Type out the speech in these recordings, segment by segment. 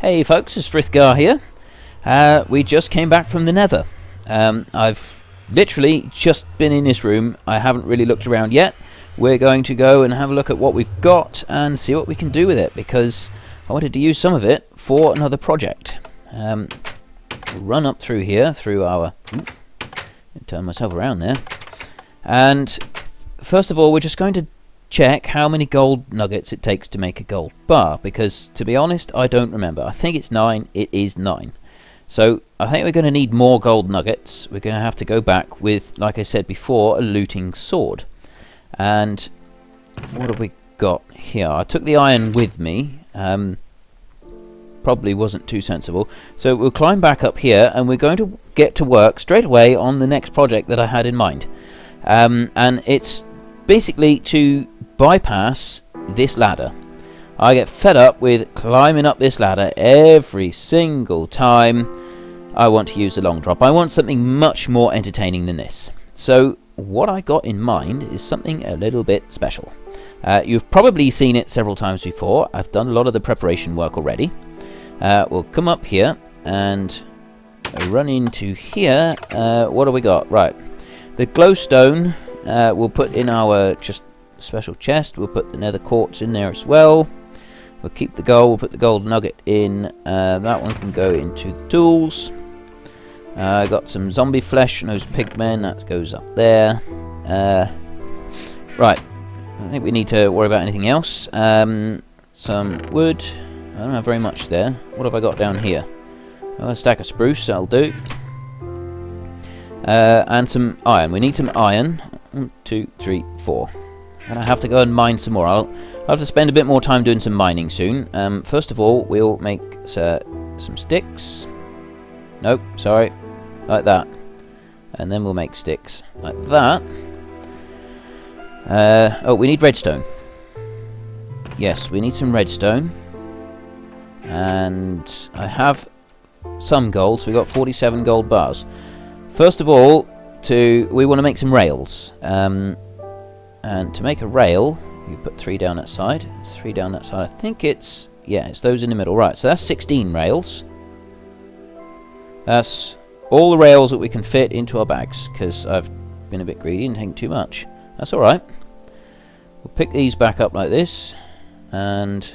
Hey folks, it's Frithgar here. We just came back from the Nether. I've literally just been in this room. I haven't really looked around yet. We're going to go and have a look at what we've got and see what we can do with it, because I wanted to use some of it for another project. We'll run up through here, through our... turn myself around there. And first of all, we're just going to check how many gold nuggets it takes to make a gold bar, because to be honest, I don't remember. I think it's 9. It is 9. So I think we're going to need more gold nuggets. We're going to have to go back with, like I said before, a looting sword. And what have we got here? I took the iron with me. Probably wasn't too sensible. So we'll climb back up here, and we're going to get to work straight away on the next project that I had in mind. And it's basically to bypass this ladder. I get fed up with climbing up this ladder every single time I want to use the long drop. I want something much more entertaining than this. So what I got in mind is something a little bit special. You've probably seen it several times before. I've done a lot of the preparation work already. We'll come up here and run into here. What do we got? Right, the glowstone we'll put in our just special chest. We'll put the nether quartz in there as well. We'll keep the gold. We'll put the gold nugget in. That one can go into the tools. I got some zombie flesh and those pigmen. That goes up there. Right. I think we need to worry about anything else. Some wood. I don't have very much there. What have I got down here? Oh, a stack of spruce. That'll do. And some iron. We need some iron. 1, 2, 3, 4. And I have to go and mine some more. I'll have to spend a bit more time doing some mining soon. First of all, we'll make some sticks. Nope, sorry. Like that. And then we'll make sticks. Like that. Oh, we need redstone. Yes, we need some redstone. And I have some gold, so we've got 47 gold bars. First of all, we want to make some rails. And to make a rail, you put 3 down that side, 3 down that side. I think it's those in the middle. Right, so that's 16 rails. That's all the rails that we can fit into our bags, because I've been a bit greedy and taken too much. That's alright. We'll pick these back up like this. And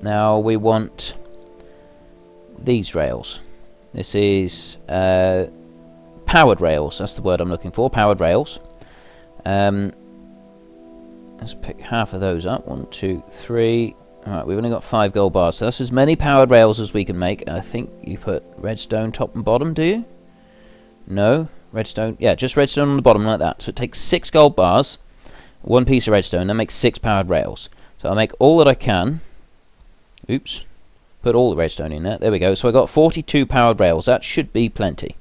now we want these rails. This is powered rails. That's the word I'm looking for. Powered rails. Let's pick half of those up. 1, 2, 3. Alright, we've only got 5 gold bars, so that's as many powered rails as we can make. I think you put redstone top and bottom, do you? No? Redstone? Yeah, just redstone on the bottom like that. So it takes 6 gold bars, 1 piece of redstone, that makes 6 powered rails. So I'll make all that I can. Oops. Put all the redstone in there. There we go. So I got 42 powered rails. That should be plenty.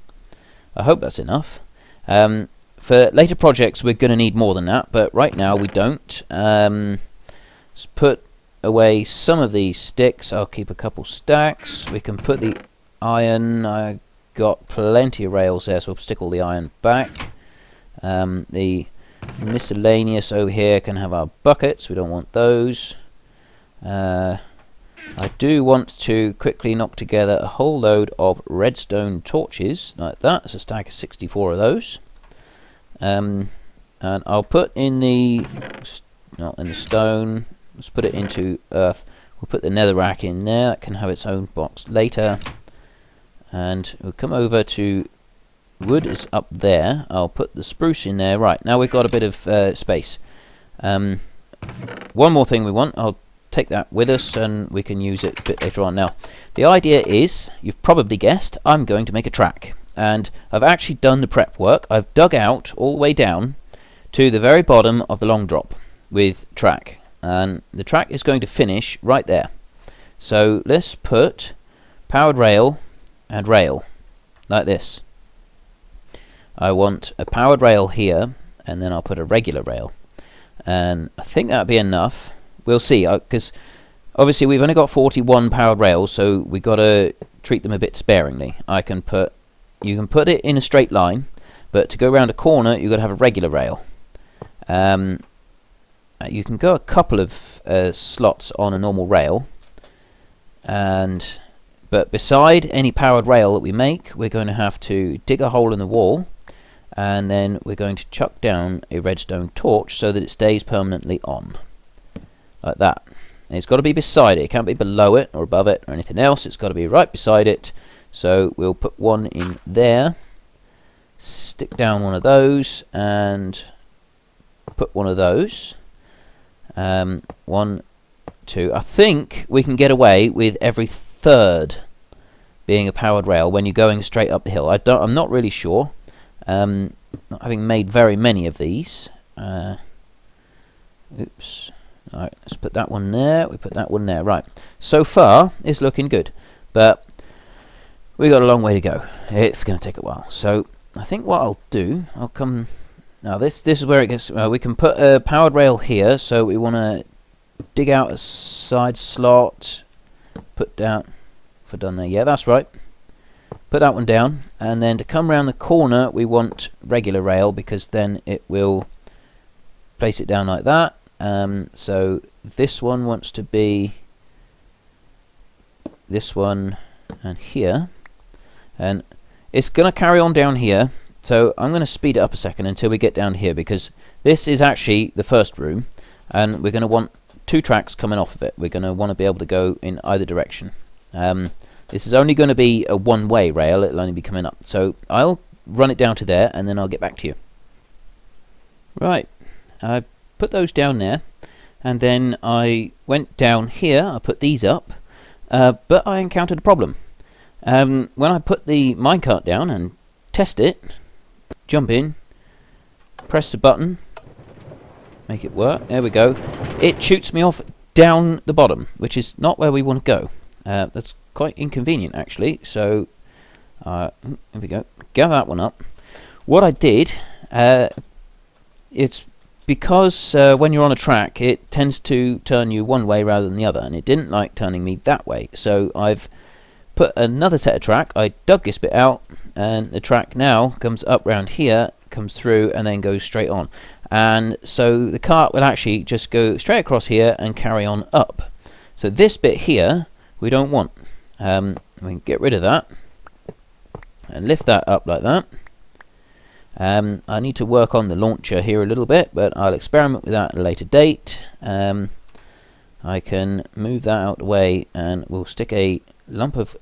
I hope that's enough. For later projects, we're going to need more than that, but right now we don't. Let's put away some of these sticks. I'll keep a couple stacks. We can put the iron. I got plenty of rails there, so we'll stick all the iron back. The miscellaneous over here can have our buckets. We don't want those. I do want to quickly knock together a whole load of redstone torches, like that. It's a stack of 64 of those. And I'll put in the, not in the stone, let's put it into earth. We'll put the netherrack in there, that can have its own box later. And we'll come over to wood is up there. I'll put the spruce in there. Right, now we've got a bit of space. One more thing we want, I'll take that with us and we can use it a bit later on. Now, the idea is, you've probably guessed, I'm going to make a track. And I've actually done the prep work. I've dug out all the way down to the very bottom of the long drop with track. And the track is going to finish right there. So let's put powered rail and rail, like this. I want a powered rail here, and then I'll put a regular rail. And I think that'll be enough. We'll see, because obviously we've only got 41 powered rails, so we've got to treat them a bit sparingly. You can put it in a straight line, but to go around a corner, you've got to have a regular rail. You can go a couple of slots on a normal rail, and But beside any powered rail that we make, we're going to have to dig a hole in the wall, and then we're going to chuck down a redstone torch so that it stays permanently on. Like that. And it's got to be beside it. It can't be below it or above it or anything else. It's got to be right beside it. So we'll put one in there, stick down one of those, and put one of those. 1, 2. I think we can get away with every third being a powered rail when you're going straight up the hill. I'm not really sure. Not having made very many of these. Oops. Alright, let's put that one there. We put that one there. Right. So far, it's looking good. But we got a long way to go. It's going to take a while. So I think what I'll do, I'll come... Now this is where it gets... we can put a powered rail here. So we want to dig out a side slot. Put down... If I've done there. Yeah, that's right. Put that one down. And then to come around the corner, we want regular rail, because then it will place it down like that. So this one wants to be this one and here, and it's going to carry on down here. So I'm going to speed it up a second until we get down here, because this is actually the first room, and we're going to want 2 tracks coming off of it. We're going to want to be able to go in either direction. This is only going to be a one-way rail. It'll only be coming up. So I'll run it down to there, and then I'll get back to you. Right, I put those down there, and then I went down here. I put these up, but I encountered a problem. When I put the minecart down and test it, jump in, press the button, make it work. There we go. It shoots me off down the bottom, which is not where we want to go. That's quite inconvenient, actually. So here we go. Gather that one up. What I did, it's because when you're on a track, it tends to turn you one way rather than the other, and it didn't like turning me that way. So I've put another set of track. I dug this bit out, and the track now comes up round here, comes through, and then goes straight on. And so the cart will actually just go straight across here and carry on up. So this bit here we don't want. We can get rid of that and lift that up like that. I need to work on the launcher here a little bit, but I'll experiment with that at a later date. I can move that out of the way, and we'll stick a lump of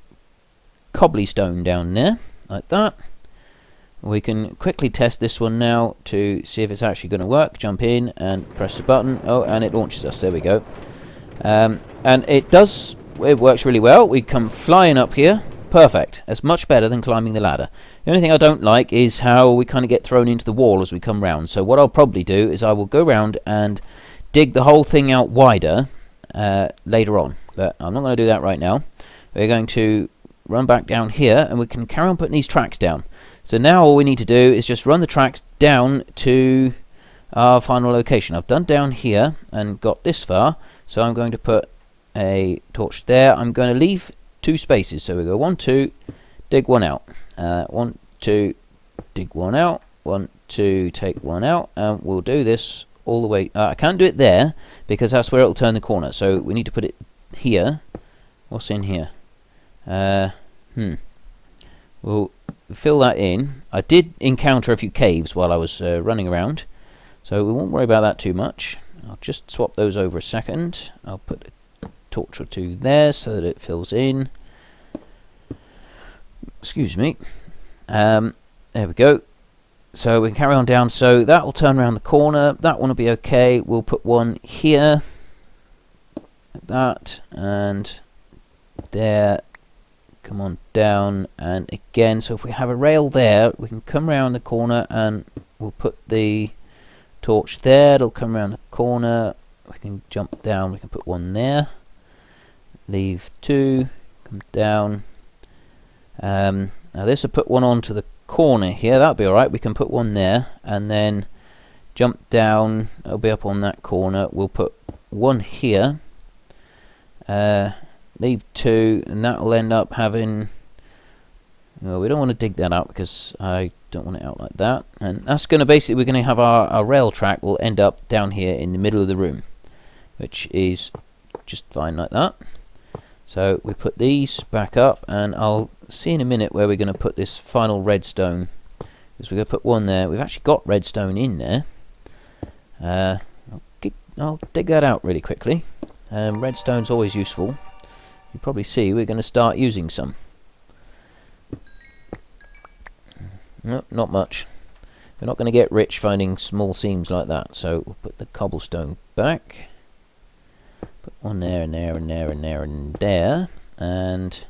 cobbly stone down there like that. We can quickly test this one now to see if it's actually going to work. Jump in and press the button. Oh, and it launches us. There we go. And it does. It works really well. We come flying up here. Perfect. That's much better than climbing the ladder. The only thing I don't like is how we kind of get thrown into the wall as we come round. So what I'll probably do is I will go round and dig the whole thing out wider later on. But I'm not going to do that right now. We're going to run back down here, and we can carry on putting these tracks down. So now all we need to do is just run the tracks down to our final location. I've done down here and got this far, so I'm going to put a torch there. I'm going to leave 2 spaces, so we go 1, 2, dig one out, 1, 2, dig one out, 1, 2, take one out, and we'll do this all the way. I can't do it there because that's where it'll turn the corner, so we need to put it here. What's in here? We'll fill that in. I did encounter a few caves while I was running around, so we won't worry about that too much. I'll just swap those over a second. I'll put a torch or 2 there so that it fills in. Excuse me. There we go. So we can carry on down. So that will turn around the corner. That one will be okay. We'll put one here, like that, and there. Come on down, and again. So if we have a rail there, we can come around the corner, and we'll put the torch there. It'll come around the corner. We can jump down. We can put one there. Leave 2. Come down. Now this will put one onto the corner here. That'll be alright. We can put one there, and then jump down. It'll be up on that corner. We'll put one here. Leave 2, and that'll end up having... Well, we don't want to dig that out because I don't want it out like that. And that's going to basically... We're going to have our rail track will end up down here in the middle of the room, which is just fine like that. So we put these back up, and I'll see in a minute where we're going to put this final redstone. Because we're going to put one there. We've actually got redstone in there. I'll dig that out really quickly. Redstone's always useful. You probably see we're going to start using some. No, not much. We're not going to get rich finding small seams like that. So we'll put the cobblestone back. Put one there and there and there and there and there. And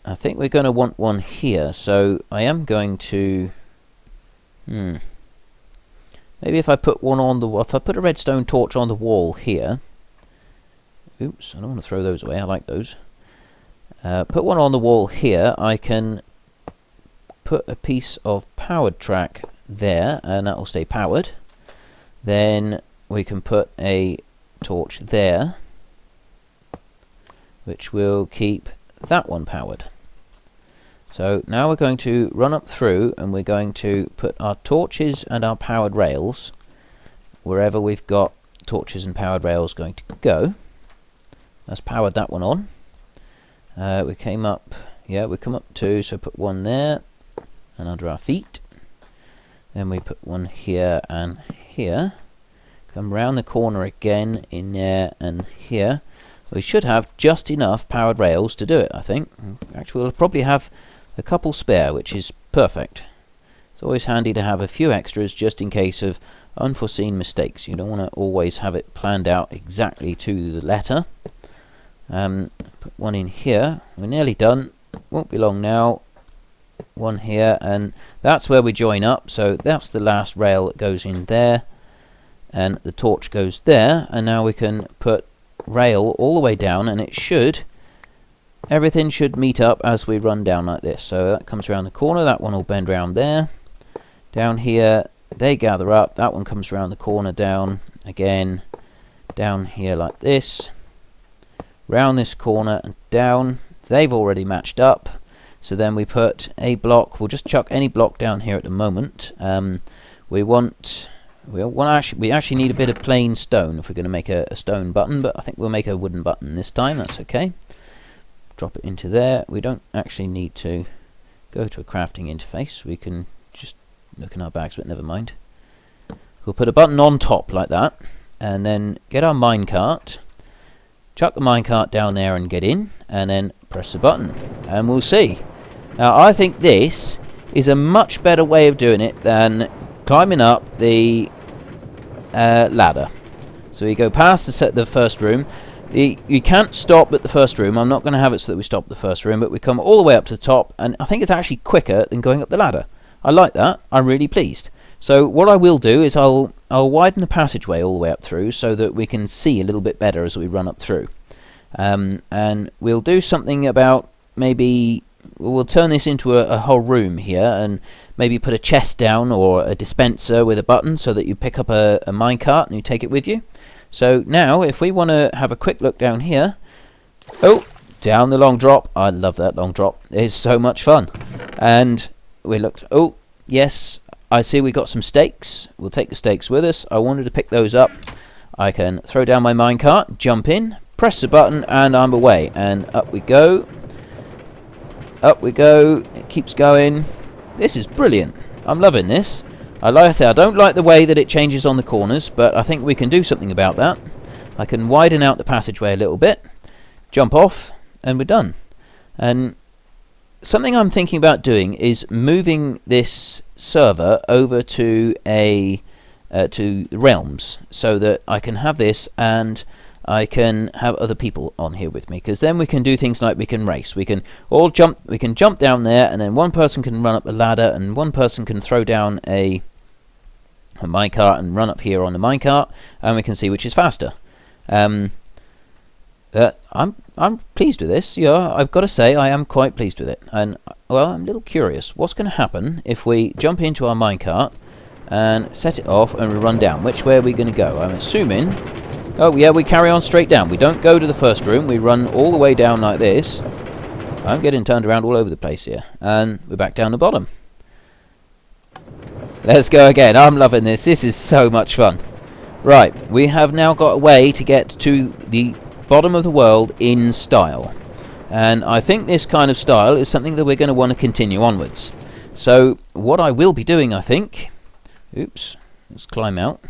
I think we're going to want one here. So I am going to... Maybe if I put one on the... If I put a redstone torch on the wall here... Oops, I don't want to throw those away. I like those. Put one on the wall here. I can put a piece of powered track there, and that will stay powered. Then we can put a torch there, which will keep that one powered. So now we're going to run up through, and we're going to put our torches and our powered rails wherever we've got torches and powered rails going to go. That's powered that one on. We came up, yeah, we come up two, so put one there and under our feet. Then we put one here and here. Come round the corner again in there and here. We should have just enough powered rails to do it, I think. Actually, we'll probably have a couple spare, which is perfect. It's always handy to have a few extras just in case of unforeseen mistakes. You don't want to always have it planned out exactly to the letter. Put one in here. We're nearly done. Won't be long now. One here, and that's where we join up. So that's the last rail that goes in there, and the torch goes there. And now we can put rail all the way down, and it should, everything should meet up as we run down like this. So that comes around the corner. That one will bend round there. Down here, they gather up. That one comes around the corner down again. Down here like this. Round this corner and down. They've already matched up, so then we put a block. We'll just chuck any block down here at the moment. We actually need a bit of plain stone if we're going to make a stone button, but I think we'll make a wooden button this time. That's okay. Drop it into there. We don't actually need to go to a crafting interface. We can just look in our bags, but never mind. We'll put a button on top like that, and then get our minecart. Chuck the minecart down there and get in, and then press the button, and we'll see. Now, I think this is a much better way of doing it than climbing up the ladder. So we go past the first room. You can't stop at the first room. I'm not going to have it so that we stop at the first room, but we come all the way up to the top, and I think it's actually quicker than going up the ladder. I like that. I'm really pleased. So what I will do is I'll widen the passageway all the way up through so that we can see a little bit better as we run up through. And we'll do something about, maybe we'll turn this into a whole room here, and maybe put a chest down or a dispenser with a button so that you pick up a minecart and you take it with you. So now if we want to have a quick look down here, oh, down the long drop. I love that long drop. It's so much fun. And we looked, oh yes, I see we got some stakes. We'll take the stakes with us. I wanted to pick those up. I can throw down my minecart, jump in, press the button, and I'm away. And up we go. Up we go. It keeps going. This is brilliant. I'm loving this. Like I say, I don't like the way that it changes on the corners, but I think we can do something about that. I can widen out the passageway a little bit, jump off, and we're done. And something I'm thinking about doing is moving this server over to to the realms, so that I can have this and I can have other people on here with me, because then we can do things like we can race. We can all jump. We can jump down there, and then one person can run up the ladder, and one person can throw down a minecart and run up here on the minecart, and we can see which is faster. I'm pleased with this. Yeah, I've got to say I am quite pleased with it. And well, I'm a little curious. What's going to happen if we jump into our minecart and set it off and we run down? Which way are we going to go? I'm assuming. Oh yeah, we carry on straight down. We don't go to the first room. We run all the way down like this. I'm getting turned around all over the place here, and we're back down the bottom. Let's go again. I'm loving this. This is so much fun. Right, we have now got a way to get to the bottom of the world in style. And I think this kind of style is something that we're going to want to continue onwards. So what I will be doing, I think... Oops, let's climb out.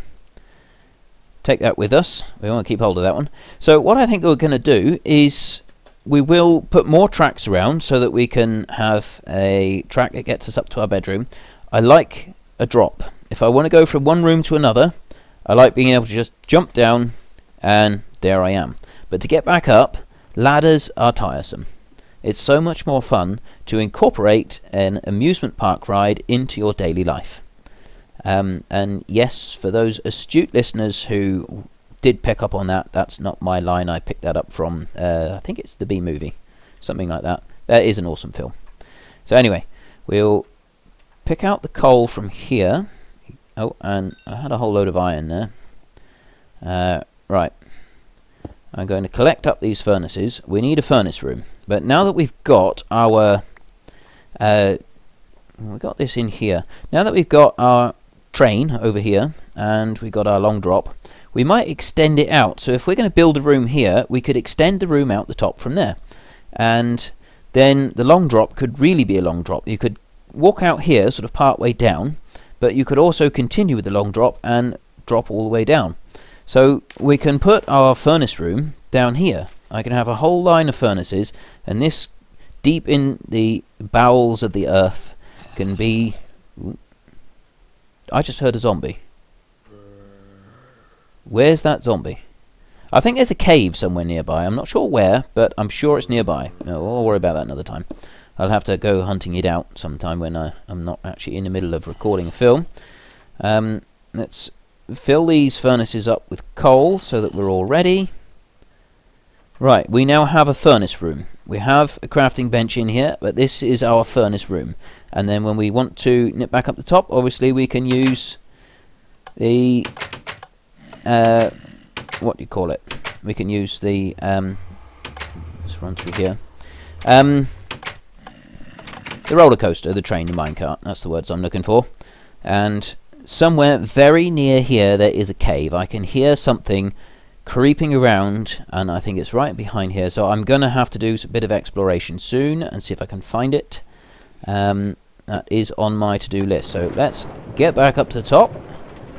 Take that with us. We want to keep hold of that one. So what I think we're going to do is we will put more tracks around so that we can have a track that gets us up to our bedroom. I like a drop. If I want to go from one room to another, I like being able to just jump down and there I am. But to get back up, ladders are tiresome. It's so much more fun to incorporate an amusement park ride into your daily life. And yes, for those astute listeners who did pick up on that, that's not my line. I picked that up from, I think it's the B Movie, something like that. That is an awesome film. So anyway, we'll pick out the coal from here. Oh, and I had a whole load of iron there. Right. I'm going to collect up these furnaces. We need a furnace room. But now that we've got our... we got this in here. Now that we've got our train over here, and we've got our long drop, we might extend it out. So if we're going to build a room here, we could extend the room out the top from there. And then the long drop could really be a long drop. You could walk out here, sort of part way down, but you could also continue with the long drop and drop all the way down. So we can put our furnace room down here. I can have a whole line of furnaces, and this deep in the bowels of the earth can be... Ooh, I just heard a zombie. Where's that zombie? I think there's a cave somewhere nearby. I'm not sure where, but I'm sure it's nearby. No, we'll worry about that another time. I'll have to go hunting it out sometime when I'm not actually in the middle of recording a film. Let's fill these furnaces up with coal so that we're all ready. Right, we now have a furnace room. We have a crafting bench in here, but this is our furnace room. And then when we want to nip back up the top, obviously we can use the... what do you call it? We can use the... let's run through here. The roller coaster, the train, the minecart. That's the words I'm looking for. And somewhere very near here there is a cave. I can hear something creeping around, and I think it's right behind here. So I'm going to have to do a bit of exploration soon and see if I can find it. That is on my to-do list. So let's get back up to the top.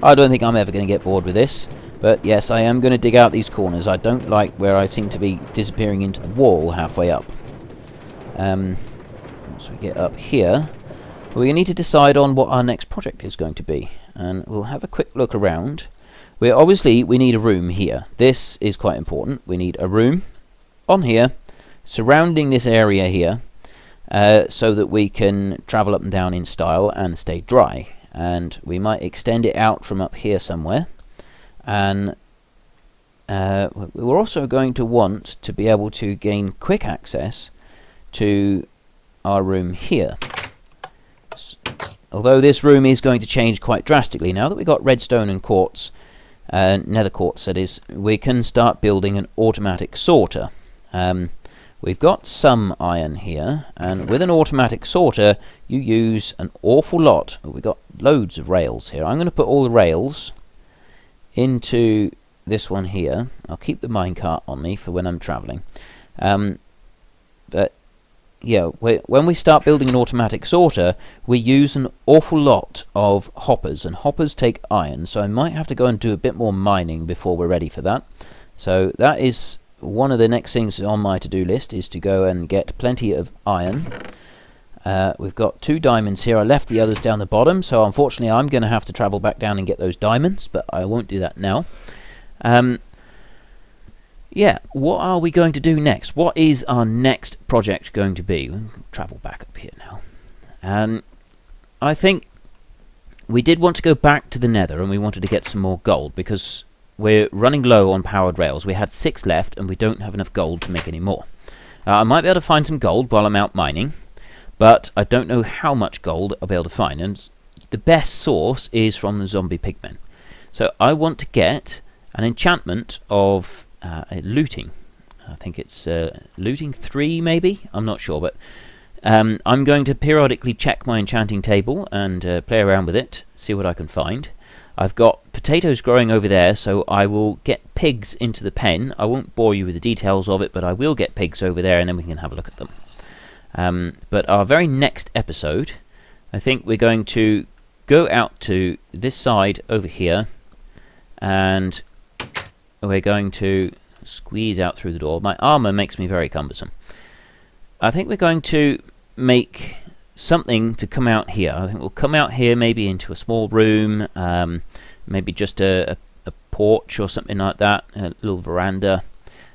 I don't think I'm ever going to get bored with this. But yes, I am going to dig out these corners. I don't like where I seem to be disappearing into the wall halfway up. Once we get up here, we need to decide on what our next project is going to be. And we'll have a quick look around. Obviously, we need a room here. This is quite important. We need a room on here, surrounding this area here, so that we can travel up and down in style and stay dry. And we might extend it out from up here somewhere. And we're also going to want to be able to gain quick access to our room here. Although this room is going to change quite drastically. Now that we've got redstone and quartz, nether quartz that is, we can start building an automatic sorter. We've got some iron here, and with an automatic sorter you use an awful lot. We've got loads of rails here. I'm going to put all the rails into this one here. I'll keep the minecart on me for when I'm travelling. But yeah, when we start building an automatic sorter, we use an awful lot of hoppers, and hoppers take iron, so I might have to go and do a bit more mining before we're ready for that. So that is one of the next things on my to-do list, is to go and get plenty of iron. We've got 2 diamonds here. I left the others down the bottom, so unfortunately I'm going to have to travel back down and get those diamonds, but I won't do that now. Yeah, what are we going to do next? What is our next project going to be? We'll travel back up here now. I think we did want to go back to the nether, and we wanted to get some more gold, because we're running low on powered rails. We had 6 left, and we don't have enough gold to make any more. I might be able to find some gold while I'm out mining, but I don't know how much gold I'll be able to find, and the best source is from the zombie pigmen. So I want to get an enchantment of looting. I think it's looting 3 maybe? I'm not sure, but I'm going to periodically check my enchanting table and play around with it, see what I can find. I've got potatoes growing over there, so I will get pigs into the pen. I won't bore you with the details of it, but I will get pigs over there, and then we can have a look at them. But our very next episode, I think we're going to go out to this side over here, and we're going to squeeze out through the door. My armour makes me very cumbersome. I think we're going to make something to come out here. I think we'll come out here, maybe into a small room, maybe just a porch or something like that, a little veranda,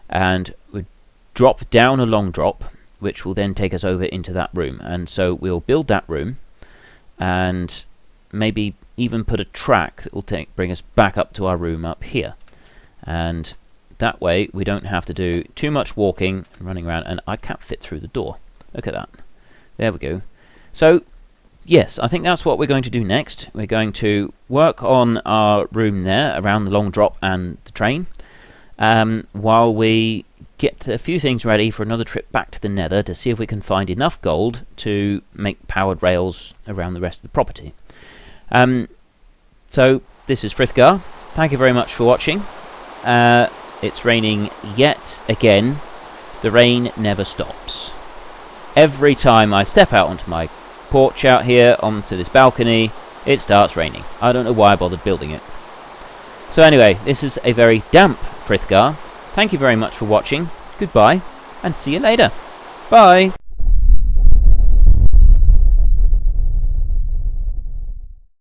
and we'll drop down a long drop, which will then take us over into that room. And so we'll build that room, and maybe even put a track that will bring us back up to our room up here. And that way we don't have to do too much walking and running around. And I can't fit through the door. Look at that. There we go. So yes, I think that's what we're going to do next. We're going to work on our room there around the long drop and the train, while we get a few things ready for another trip back to the Nether to see if we can find enough gold to make powered rails around the rest of the property. So this is Frithgar. Thank you very much for watching. It's raining yet again. The rain never stops. Every time I step out onto my porch out here, onto this balcony, it starts raining. I don't know why I bothered building it. So anyway, this is a very damp Frithgar. Thank you very much for watching. Goodbye, and see you later. Bye!